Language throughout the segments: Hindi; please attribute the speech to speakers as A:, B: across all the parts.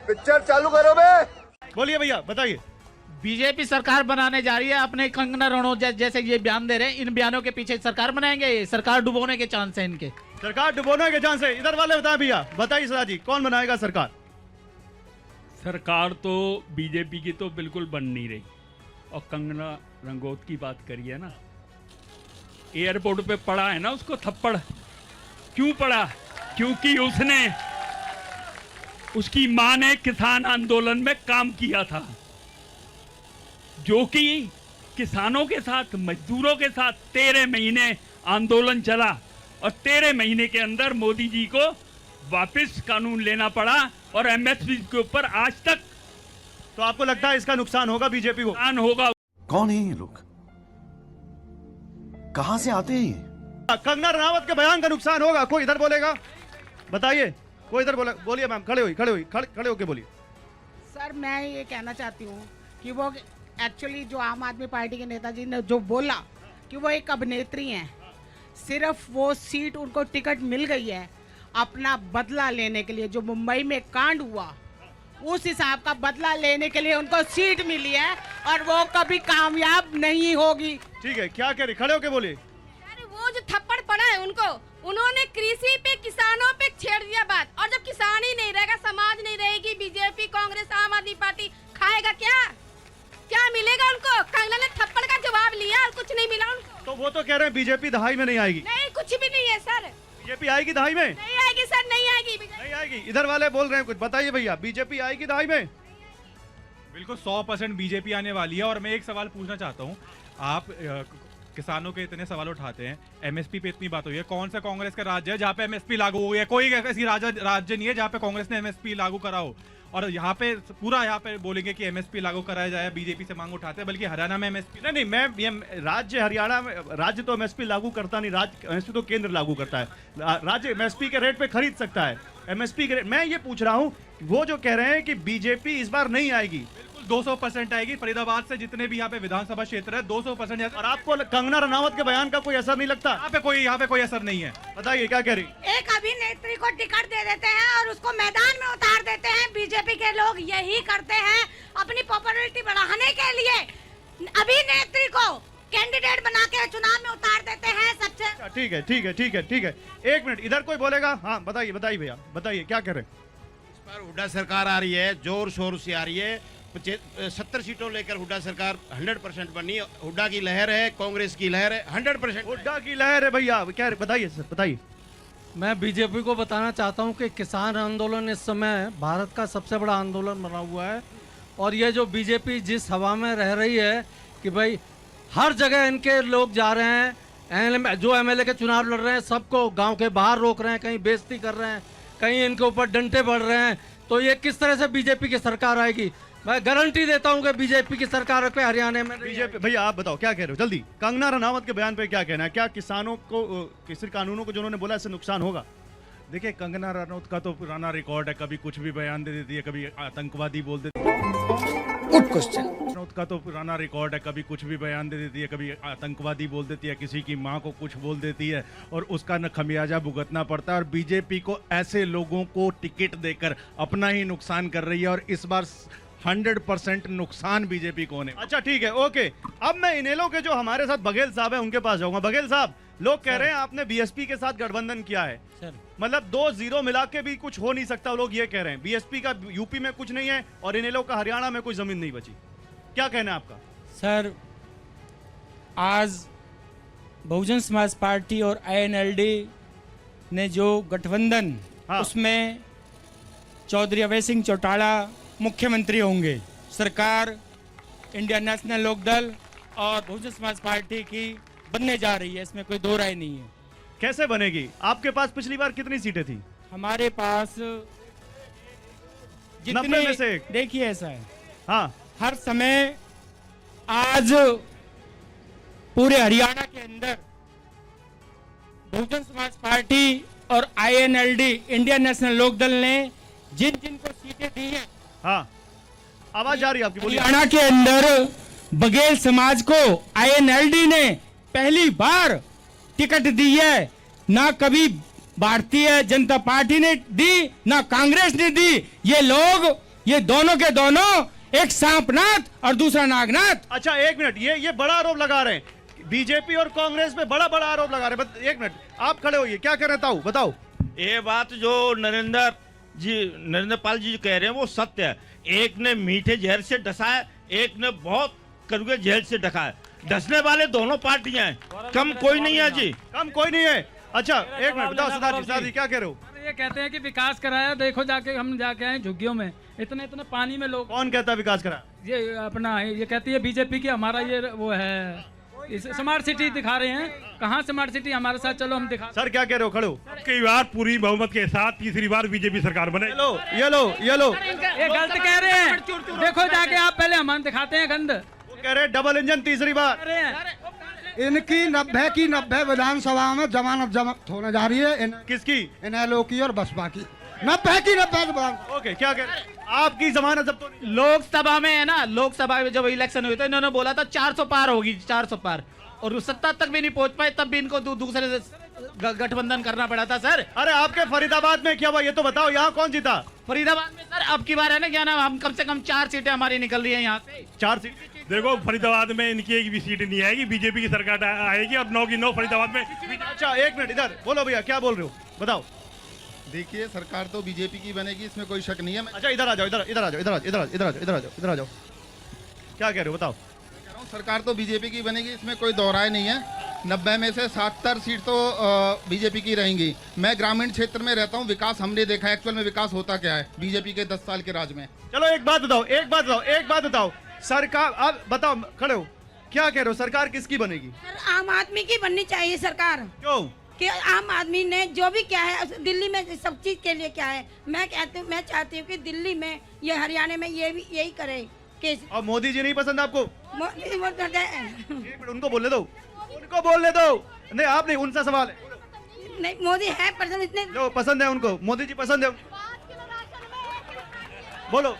A: पिक्चर चालू करो बे।
B: बोलिए भैया, बताइए।
C: बीजेपी सरकार बनाने जा रही है, अपने कंगना रनौत जैसे ये बयान दे रहे हैं, इन बयानों के पीछे सरकार बनाएंगे, सरकार डुबोने के चांस है इनके।
B: सरकार डुबोने के चांस है, इधर वाले बताएं भैया, बताइए सदा जी, कौन बनाएगा सरकार?
D: सरकार तो बीजेपी की तो बिल्कुल बन नहीं रही। और कंगना रनौत की बात करिए ना, एयरपोर्ट पे पड़ा है ना उसको थप्पड़, क्यों पड़ा? क्योंकि उसकी मां ने किसान आंदोलन में काम किया था, जो कि किसानों के साथ, मजदूरों के साथ 13 महीने आंदोलन चला और 13 महीने के अंदर मोदी जी को वापस कानून लेना पड़ा और एमएसपी के ऊपर आज तक।
B: तो आपको लगता है इसका नुकसान होगा बीजेपी को?
D: नुकसान होगा।
A: कौन है ये लोग, कहां से आते हैं ये?
B: कंगना रनावत के बयान का नुकसान होगा? कोई इधर बोलेगा, बताइए। कोई इधर बोले, बोलिए मैम, खड़े होके बोलिए।
E: सर मैं ये कहना चाहती हूँ कि वो एक्चुअली जो आम आदमी पार्टी के नेताजी ने जो बोला कि वो एक अभिनेत्री हैं, सिर्फ वो सीट उनको टिकट मिल गई है अपना बदला लेने के लिए। जो मुंबई में कांड हुआ उस हिसाब का बदला लेने के लिए उनको सीट मिली है और वो कभी कामयाब नहीं होगी।
B: ठीक है, क्या कह रहे, खड़े होके बोलिए।
F: वो जो थप्पड़ पड़ा है उनको, उन्होंने कृषि पे, किसानों पे छेड़ दिया बात। और जब किसान ही नहीं रहेगा, समाज नहीं रहेगी, बीजेपी, कांग्रेस, आम आदमी पार्टी खाएगा क्या? क्या मिलेगा उनको? कंगना ने थप्पड़ का जवाब लिया और कुछ नहीं मिला उनको।
B: तो वो तो कह रहे हैं बीजेपी दहाई में नहीं आएगी।
F: नहीं, कुछ भी नहीं है सर।
B: बीजेपी आएगी दहाई में?
F: नहीं आएगी सर, नहीं आएगी।
B: नहीं आएगी। इधर वाले बोल रहे हैं कुछ, बताइए भैया, बीजेपी आएगी दहाई में?
G: बिल्कुल 100% बीजेपी आने वाली है। और मैं एक सवाल पूछना चाहता हूँ, आप किसानों के इतने सवाल उठाते हैं, एमएसपी पे इतनी बात हुई है, कौन सा कांग्रेस का राज्य है जहाँ पे एमएसपी लागू हुई है? कोई ऐसी राज्य नहीं है जहाँ पे कांग्रेस ने एमएसपी लागू करा हो। और यहाँ पे पूरा यहाँ पे बोलेंगे कि एमएसपी लागू कराया जाए, बीजेपी से मांग उठाते हैं, बल्कि हरियाणा में एमएसपी
B: नहीं, मैं ये राज्य हरियाणा में, राज्य तो एमएसपी लागू करता नहीं, राज्य एमएसपी तो केंद्र लागू करता है। राज्य एमएसपी के रेट पे खरीद सकता है, एमएसपी के रेट। मैं ये पूछ रहा हूँ, वो जो कह रहे हैं कि बीजेपी इस बार नहीं आएगी,
G: 200% आएगी। फरीदाबाद से जितने भी यहाँ पे विधानसभा क्षेत्र है 200%।
B: और आपको कंगना रनावत के बयान का कोई असर नहीं लगता?
G: यहाँ पे कोई असर नहीं है।
B: बताइए क्या कह रही?
E: एक अभिनेत्री को टिकट दे देते हैं और उसको मैदान में उतार देते हैं। बीजेपी के लोग यही करते हैं अपनी पॉपुलैरिटी बढ़ाने के लिए। अभिनेत्री को कैंडिडेट बना के चुनाव में उतार देते हैं सबसे।
B: ठीक है। एक मिनट, इधर कोई बोलेगा? हाँ बताइए भैया, बताइए क्या कह रहे?
H: इस बार हुड्डा सरकार आ रही है, जोर शोर से आ रही है। 70 सीटों लेकर हुड्डा सरकार 100% बनी। हुड्डा की लहर है, कांग्रेस की लहर है, 100%
B: हुड्डा की लहर है भैया। क्या बताइए सर, बताइए।
I: मैं बीजेपी को बताना चाहता हूं कि किसान आंदोलन इस समय भारत का सबसे बड़ा आंदोलन बना हुआ है। और ये जो बीजेपी जिस हवा में रह रही है कि भाई हर जगह इनके लोग जा रहे हैं, जो एमएलए के चुनाव लड़ रहे हैं सबको गांव के बाहर रोक रहे हैं, कहीं बेइज्जती कर रहे हैं, कहीं इनके ऊपर डंडे पड़ रहे हैं। तो ये किस तरह से बीजेपी की सरकार आएगी? मैं गारंटी देता हूं कि बीजेपी की सरकार पे हरियाणा में
B: बीजेपी। भैया आप बताओ क्या कह रहे हो जल्दी। कंगना रनावत के बयान पे क्या कहना है? क्या किसानों को, कृषि कानूनों को जो उन्होंने बोला, इससे नुकसान होगा?
G: देखिए, कंगना रनौत का तो पुराना रिकॉर्ड है, कभी कुछ भी बयान दे देती है, कभी आतंकवादी बोल देती है।
A: Good question.
G: रनौत का तो पुराना रिकॉर्ड है, कभी कुछ भी बयान दे देती है, कभी आतंकवादी बोल देती है, किसी की मां को कुछ बोल देती है और उसका न खमियाजा भुगतना पड़ता है। और बीजेपी को ऐसे लोगों को टिकट देकर अपना ही नुकसान कर रही है और इस बार 100% नुकसान बीजेपी को होने।
B: अच्छा ठीक है, ओके। अब मैं इनेलो के जो हमारे साथ बघेल साहब है उनके पास जाऊंगा। बघेल साहब, लोग कह रहे हैं आपने बीएसपी के साथ गठबंधन किया है, मतलब 2 0 मिला के भी कुछ हो नहीं सकता, लोग ये कह रहे हैं। बीएसपी का यूपी में कुछ नहीं है और इनेलो का हरियाणा में कोई जमीन नहीं बची। क्या कहना है आपका?
J: सर, आज बहुजन समाज पार्टी और आईएनएलडी ने जो गठबंधन, उसमें चौधरी अभय सिंह चौटाला मुख्यमंत्री होंगे। सरकार इंडियन नेशनल लोकदल और बहुजन समाज पार्टी की बनने जा रही है, इसमें कोई दो राय नहीं है।
B: कैसे बनेगी? आपके पास पिछली बार कितनी सीटें थी?
J: हमारे पास
B: 90 में से एक।
J: देखिए ऐसा है,
B: हाँ,
J: हर समय आज पूरे हरियाणा के अंदर बहुजन समाज पार्टी और आईएनएलडी इंडियन नेशनल लोकदल ने जिन जिन को सीटें दी हैं,
B: हाँ, आवाज जा रही है आपकी, बोलिए।
J: हरियाणा के अंदर बघेल समाज को आईएनएलडी ने पहली बार टिकट दी है। ना कभी भारतीय जनता पार्टी ने दी, ना कांग्रेस ने दी। ये लोग ये दोनों के दोनों, एक सांपनाथ और दूसरा नागनाथ।
B: अच्छा एक मिनट, ये बड़ा आरोप लगा रहे हैं बीजेपी और कांग्रेस पे, बड़ा आरोप लगा रहे हैं। एक मिनट आप खड़े होइए, क्या कह रहे ताऊ बताओ।
H: ये बात जो नरेंद्र पाल जी कह रहे हैं वो सत्य है। एक ने मीठे जहर से डसा है, एक ने बहुत कड़वे जहर से ढका है। डसने वाले दोनों पार्टियां हैं, कम कोई नहीं है जी,
B: कम कोई नहीं है। अच्छा एक मिनट बताओ सिद्धार्थ जी क्या कह रहे हो।
K: ये कहते हैं कि विकास कराया, देखो जाके हम जाके आए झुग्गियों में, इतने पानी में लोग।
B: कौन कहता है विकास करा?
K: ये अपना ये कहती है बीजेपी की, हमारा ये वो है स्मार्ट सिटी दिखा रहे हैं। कहाँ स्मार्ट सिटी, हमारे साथ चलो हम दिखा।
B: सर क्या कह रहे हो, खड़े हो।
D: कई बार पूरी बहुमत के साथ तीसरी बार बीजेपी सरकार बने।
B: ये लो
K: ये गलत कह रहे हैं, देखो जाके आप पहले हम दिखाते हैं गंद।
B: वो कह रहे हैं डबल इंजन तीसरी बार।
I: इनकी 90 की 90 विधानसभा में जमानत जब्त होने जा रही है।
B: किसकी?
I: इनेलो की और बसपा की 90 की 90।
B: ओके क्या कह रहे हैं? आपकी जमानत जब्त तो नहीं।
C: लोकसभा में है ना, लोकसभा में जब इलेक्शन हुए थे इन्होंने बोला था 400 पार होगी, 400 पार, और सत्ता तक भी नहीं पहुंच पाए, तब भी इनको दूसरे से गठबंधन करना पड़ा था सर।
B: अरे आपके फरीदाबाद में क्या हुआ ये तो बताओ, यहाँ कौन जीता?
C: फरीदाबाद में सर अब की बार है ना, क्या नाम, हम कम से कम 4 सीटें हमारी निकल रही है यहाँ से।
B: 4 सीट।
D: देखो फरीदाबाद में इनकी एक भी सीट नहीं आएगी, बीजेपी की सरकार आएगी और 9 की 9 फरीदाबाद में।
B: अच्छा एक मिनट इधर बोलो भैया, क्या बोल रहे हो बताओ।
A: देखिए सरकार तो बीजेपी की बनेगी, इसमें कोई शक नहीं है।
B: अच्छा इधर आ जाओ, इधर आ जाओ, क्या कह रहे हो बताओ।
A: सरकार तो बीजेपी की बनेगी, इसमें कोई दोहराए नहीं है। 90 में से 70 सीट तो बीजेपी की रहेंगी। मैं ग्रामीण क्षेत्र में रहता हूँ, विकास हमने देखा है, एक्चुअल में विकास होता क्या है बीजेपी के 10 साल के राज में।
B: चलो एक बात बताओ, सरकार आप बताओ, खड़े हो, क्या कह रहे हो, सरकार किसकी बनेगी?
F: आम आदमी की बननी चाहिए सरकार।
B: क्यों?
F: कि आम आदमी ने जो भी क्या है, दिल्ली में सब चीज के लिए क्या है, मैं चाहती हूँ कि दिल्ली में, ये हरियाणा में ये भी यही करे।
B: और मोदी जी नहीं पसंद आपको?
F: मोदी
B: उनको बोलने दो, नहीं आप नहीं, उनसे सवाल है।
F: नहीं, मोदी है पसंद, इतने
B: जो पसंद है उनको, मोदी जी पसंद है। बोलो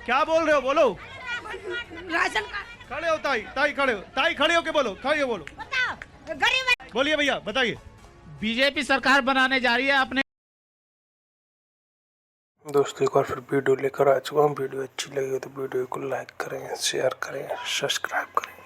B: क्या बोल रहे हो, बोलो।
F: राशन
B: खड़े हो ताई खड़े हो के बोलो, बोलिए भैया बताइए।
C: बीजेपी सरकार बनाने जा रही है अपने।
L: दोस्तों एक बार फिर वीडियो लेकर आ चुका हूँ। वीडियो अच्छी लगी हो तो वीडियो को लाइक करें, शेयर करें, सब्सक्राइब करें।